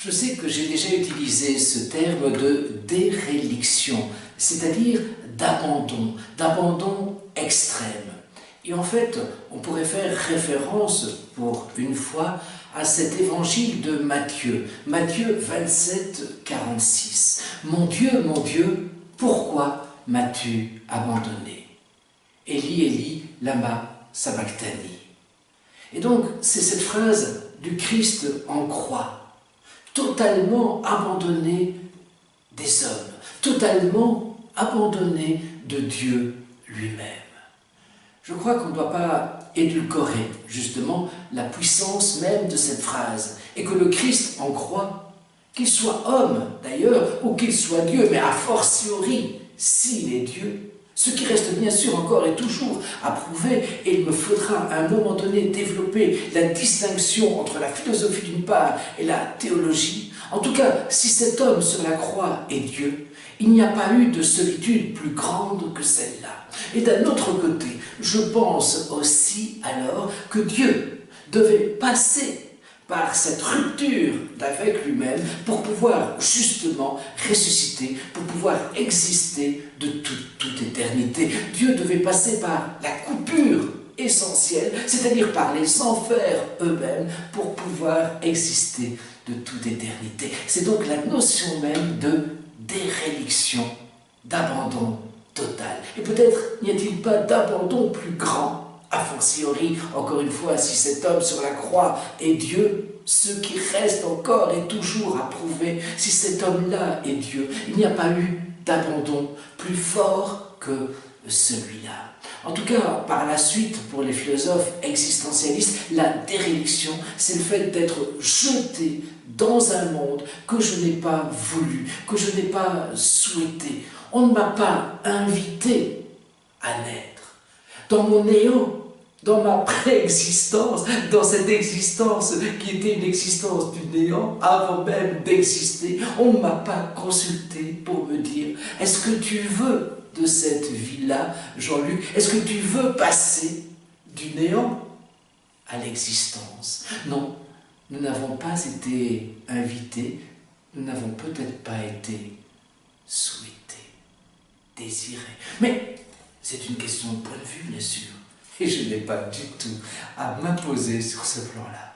Je sais que j'ai déjà utilisé ce terme de déréliction, c'est-à-dire d'abandon extrême. Et en fait, on pourrait faire référence, pour une fois, à cet évangile de Matthieu. Matthieu 27, 46. « Mon Dieu, pourquoi m'as-tu abandonné ?» Élie, Élie, lama sabachthani. Et donc, c'est cette phrase du Christ en croix, totalement abandonné des hommes, totalement abandonné de Dieu lui-même. Je crois qu'on ne doit pas édulcorer, justement, la puissance même de cette phrase, et que le Christ en croix, qu'il soit homme d'ailleurs, ou qu'il soit Dieu, mais a fortiori, s'il est Dieu, ce qui reste bien sûr encore et toujours à prouver, et il me faudra à un moment donné développer la distinction entre la philosophie d'une part et la théologie. En tout cas, si cet homme sur la croix est Dieu, il n'y a pas eu de solitude plus grande que celle-là. Et d'un autre côté, je pense aussi alors que Dieu devait passer par cette rupture d'avec lui-même pour pouvoir justement ressusciter, pour pouvoir exister de toute éternité. Dieu devait passer par la coupure essentielle, c'est-à-dire par les enfers eux-mêmes, pour pouvoir exister de toute éternité. C'est donc la notion même de déréliction, d'abandon total. Et peut-être n'y a-t-il pas d'abandon plus grand, a fortiori, encore une fois, si cet homme sur la croix est Dieu, ce qui reste encore et toujours à prouver, si cet homme-là est Dieu, il n'y a pas eu d'abandon plus fort que celui-là. En tout cas, par la suite, pour les philosophes existentialistes, la déréliction, c'est le fait d'être jeté dans un monde que je n'ai pas voulu, que je n'ai pas souhaité. On ne m'a pas invité à naître. Dans mon néant, dans ma préexistence, dans cette existence qui était une existence du néant, avant même d'exister, on ne m'a pas consulté pour me dire « Est-ce que tu veux de cette vie-là, Jean-Luc? Est-ce que tu veux passer du néant à l'existence ?» Non, nous n'avons pas été invités, nous n'avons peut-être pas été souhaités, désirés. Mais c'est une question de point de vue, bien sûr. Et je n'ai pas du tout à m'imposer sur ce plan-là.